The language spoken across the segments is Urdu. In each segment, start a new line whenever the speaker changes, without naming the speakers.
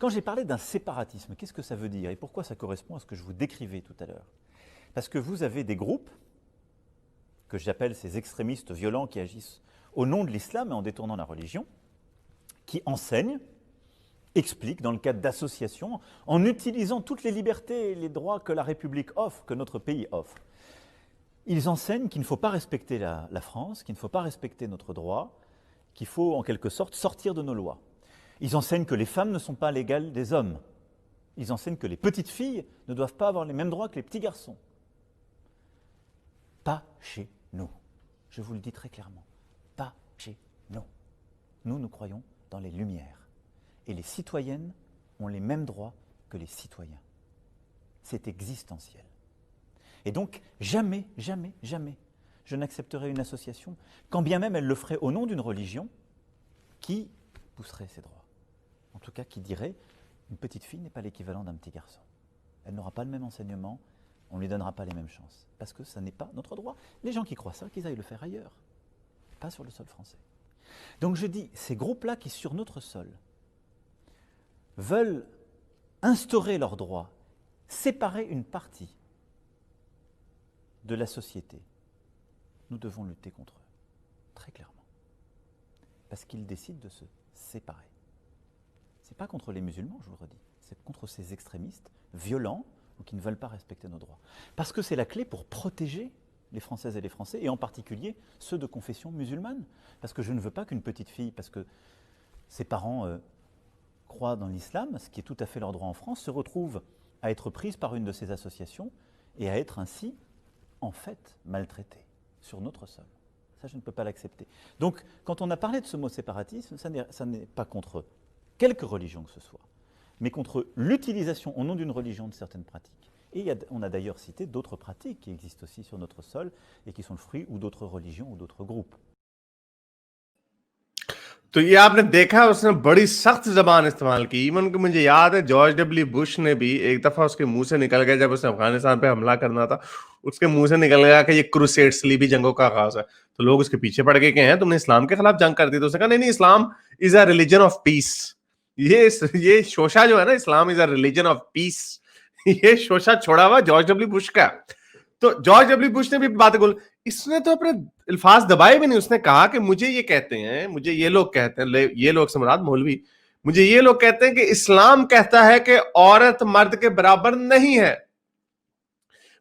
Quand j'ai parlé d'un séparatisme, qu'est-ce que ça veut dire et pourquoi ça correspond à ce que je vous décrivais tout à l'heure? Parce que vous avez des groupes, que j'appelle ces extrémistes violents qui agissent au nom de l'islam et en détournant la religion, qui enseignent, expliquent dans le cadre d'associations, en utilisant toutes les libertés et les droits que la République offre, que notre pays offre. Ils enseignent qu'il ne faut pas respecter la France, qu'il ne faut pas respecter notre droit, qu'il faut en quelque sorte sortir de nos lois. Ils enseignent que les femmes ne sont pas l'égale des hommes. Ils enseignent que les petites filles ne doivent pas avoir les mêmes droits que les petits garçons. Pas chez nous. Je vous le dis très clairement. Pas chez nous. Nous, nous croyons dans les lumières. Et les citoyennes ont les mêmes droits que les citoyens. C'est existentiel. Et donc, jamais, jamais, jamais, je n'accepterai une association, quand bien même elle le ferait au nom d'une religion, qui pousserait ses droits. En tout cas, qui dirait, une petite fille n'est pas l'équivalent d'un petit garçon. Elle n'aura pas le même enseignement, on ne lui donnera pas les mêmes chances. Parce que ça n'est pas notre droit. Les gens qui croient ça, qu'ils aillent le faire ailleurs. Pas sur le sol français. Donc je dis, ces groupes-là qui, sur notre sol, veulent instaurer leurs droits, séparer une partie de la société, nous devons lutter contre eux, très clairement. Parce qu'ils décident de se séparer. Ce n'est pas contre les musulmans, je vous le redis, c'est contre ces extrémistes violents ou qui ne veulent pas respecter nos droits. Parce que c'est la clé pour protéger les Françaises et les Français, et en particulier ceux de confession musulmane. Parce que je ne veux pas qu'une petite fille, parce que ses parents croient dans l'islam, ce qui est tout à fait leur droit en France, se retrouve à être prise par une de ces associations et à être ainsi, en fait, maltraitée sur notre sol. Ça, je ne peux pas l'accepter. Donc, quand on a parlé de ce mot séparatisme, ça n'est pas contre quelque religion que ce soit, mais contre l'utilisation au nom d'une religion de certaines pratiques. Et on a d'ailleurs cité d'autres pratiques qui existent aussi sur notre sol et qui sont le fruit ou d'autres religions ou d'autres groupes.
تو یہ آپ نے دیکھا اس نے بڑی سخت زبان استعمال کی. ایون کہ مجھے یاد ہے جارج ڈبلیو بش نے بھی ایک دفعہ اس کے منہ سے نکل گیا جب اس نے افغانستان پہ حملہ کرنا تھا, اس کے منہ سے نکل گیا کہ یہ کروسیڈ صلیبی جنگوں کا آغاز ہے. تو لوگ اس کے پیچھے پڑ گئے کہ ہیں تم نے اسلام کے خلاف جنگ کر دی. تو اس نے کہا نہیں اسلام از اے ریلیجن آف پیس. یہ شوشا جو ہے نا, اسلام از اے ریلیجن آف پیس, یہ شوشا چھوڑا ہوا جارج ڈبلیو بش کا. تو جارج ڈبلیو بش نے بھی بات بول, اس نے تو اپنے الفاظ دبائے بھی نہیں. اس نے کہا کہ مجھے یہ کہتے ہیں, مجھے یہ لوگ کہتے ہیں, یہ لوگ سے مراد مولوی, مجھے یہ لوگ کہتے ہیں کہ اسلام کہتا ہے کہ عورت مرد کے برابر نہیں ہے.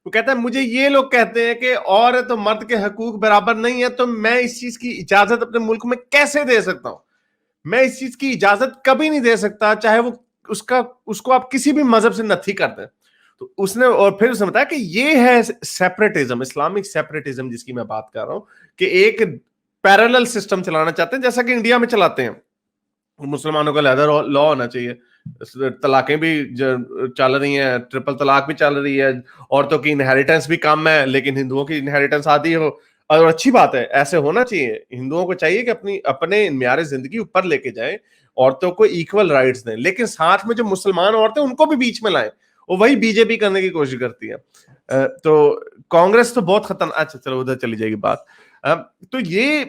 وہ کہتا ہے مجھے یہ لوگ کہتے ہیں کہ عورت اور مرد کے حقوق برابر نہیں ہے, تو میں اس چیز کی اجازت اپنے ملک میں کیسے دے سکتا ہوں؟ میں اس چیز کی اجازت کبھی نہیں دے سکتا, چاہے وہ اس کو آپ کسی بھی مذہب سے نتھی کر دیں. تو اس نے, اور پھر اس نے بتایا کہ یہ ہے سیپریٹزم, اسلامک سیپریٹزم جس کی میں بات کر رہا ہوں, کہ ایک پیرالل سسٹم چلانا چاہتے ہیں جیسا کہ انڈیا میں چلاتے ہیں. مسلمانوں کا علیحدہ لا ہونا چاہیے, طلاقیں بھی چل رہی ہیں, ٹرپل طلاق بھی چل رہی ہے, عورتوں کی انہیریٹنس بھی کم ہے لیکن ہندوؤں کی انہیریٹنس آدھی ہو, اور اچھی بات ہے, ایسے ہونا چاہیے. ہندوؤں کو چاہیے کہ اپنے معیار زندگی اوپر لے کے جائیں, عورتوں کو ایکول رائٹس دیں, لیکن ساتھ میں جو مسلمان عورتیں ان کو بھی بیچ میں لائیں. وہ وہی بی جے پی کرنے کی کوشش کرتی ہے. تو کانگریس تو بہت خطرناک. اچھا چلو ادھر چلی جائے گی بات. تو یہ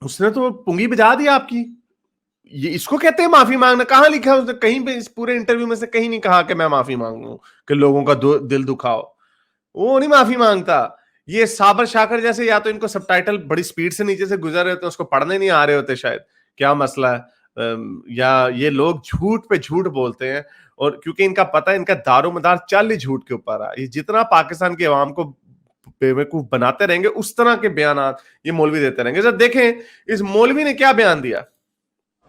اس نے تو پنگی بجا دی آپ کی. یہ اس کو کہتے ہیں معافی مانگنا. کہاں لکھا ہے کہیں پہ اس پورے انٹرویو میں سے کہیں نہیں کہا کہ میں معافی مانگوں کہ لوگوں کا دل دکھاؤ. وہ نہیں معافی مانگتا. یہ صابر شاکر جیسے, یا تو ان کو سب ٹائٹل بڑی سپیڈ سے نیچے سے گزر رہے ہوتے, اس کو پڑھنے نہیں آ رہے ہوتے شاید, کیا مسئلہ ہے, یا یہ لوگ جھوٹ پہ جھوٹ بولتے ہیں, اور کیونکہ ان کا پتہ ہے ان کا دار و مدار چل ہی جھوٹ کے اوپر ہے. یہ جتنا پاکستان کے عوام کو بے وقوف بناتے رہیں گے اس طرح کے بیانات یہ مولوی دیتے رہیں گے. ذرا دیکھیں اس مولوی نے کیا بیان دیا.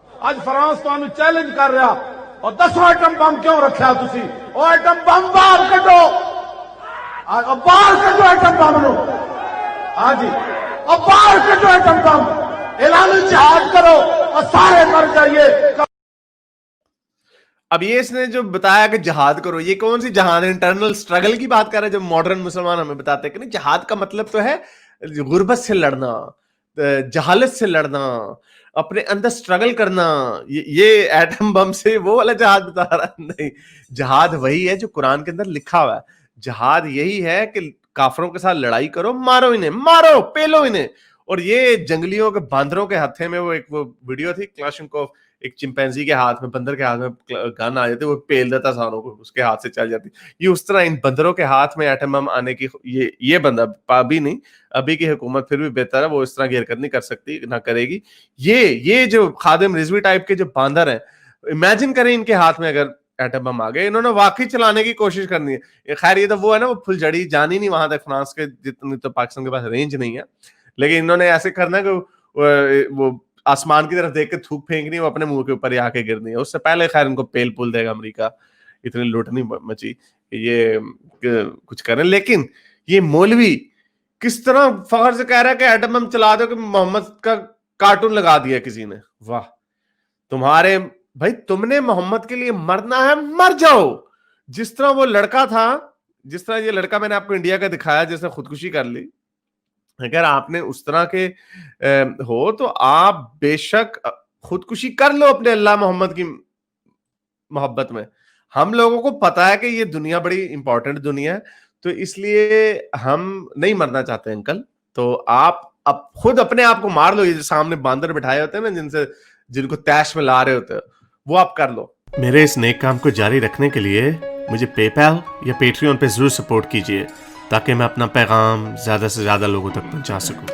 اج فرانس تانوں چیلنج کر رہا اور 10 ایٹم بم کیوں رکھیا تسی؟ او ایٹم بم باہر کڈو, باہر کڈو ایٹم بم نو. ہاں جی, اور باہر کڈو ایٹم بم, اعلان جہاد کرو اور سارے مر جائیے.
اب یہ اس نے جو بتایا کہ جہاد کرو, یہ کون سی جہاد ہے؟ انٹرنل سٹرگل کی بات کر رہے ہیں. جب ماڈرن مسلمان ہمیں بتاتے ہیں کہ نہیں, جہاد کا مطلب تو ہے غربت سے لڑنا, جہالت سے لڑنا, اپنے اندر سٹرگل کرنا. یہ ایٹم بم سے وہ والا جہاد بتا رہا ہے؟ نہیں, جہاد وہی ہے جو قرآن کے اندر لکھا ہوا ہے. جہاد یہی ہے کہ کافروں کے ساتھ لڑائی کرو, مارو انہیں, مارو پیلو انہیں. اور یہ جنگلیوں کے باندروں کے ہاتھے میں, وہ ایک وہ ویڈیو تھی کلاشنکوف, ایک چمپینزی کے ہاتھ میں, بندر کے ہاتھ میں گن آ جاتے, وہ پیل دیتا ساروں کو, اس کے ہاتھ سے چل جاتی. یہ اس طرح ان بندروں کے ہاتھ میں ایٹم بم آنے کی, یہ بندہ ابھی نہیں, ابھی کی حکومت پھر بھی بہتر ہے, وہ اس طرح گھیر نہیں کر سکتی, نہ کرے گی. یہ جو خادم رضوی ٹائپ کے جو باندر ہیں, امیجن کریں ان کے ہاتھ میں اگر ایٹم بم آ گئے, انہوں نے واقعی چلانے کی کوشش کرنی ہے. خیر یہ تو وہ ہے نا, وہ پھل جڑی جانی نہیں وہاں تک, فرانس کے جتنی تو پاکستان کے پاس رینج نہیں ہے, لیکن انہوں نے ایسے کرنا کہ وہ آسمان کی طرف دیکھ کے تھوک پھینکنی, وہ اپنے منہ کے اوپر ہی آ کے گرنی ہے. اس سے پہلے خیر ان کو پیل پول دے گا امریکہ, اتنی لوٹ نہیں مچی کہ یہ کچھ کریں. لیکن یہ مولوی کس طرح فخر سے کہہ رہا ہے کہ ایٹم بم چلا دو, کہ محمد کا کارٹون لگا دیا کسی نے. واہ, تمہارے بھائی تم نے محمد کے لیے مرنا ہے, مر جاؤ. جس طرح وہ لڑکا تھا, جس طرح یہ لڑکا میں نے آپ کو انڈیا کا دکھایا جس نے خودکشی کر لی, اگر آپ نے اس طرح کے ہو تو آپ بے شک خودکشی کر لو اپنے اللہ محمد کی محبت میں. ہم لوگوں کو پتا ہے کہ یہ دنیا بڑی امپورٹنٹ دنیا ہے, تو اس لیے ہم نہیں مرنا چاہتے انکل. تو آپ اب خود اپنے آپ کو مار لو. یہ سامنے باندر بٹھائے ہوتے ہیں نا, جن کو تیش میں لا رہے ہوتے ہیں, وہ آپ کر لو. میرے اس نیک کام کو جاری رکھنے کے لیے مجھے پے پیل یا پیٹریون پہ ضرور سپورٹ کیجیے, تاکہ میں اپنا پیغام زیادہ سے زیادہ لوگوں تک پہنچا سکوں.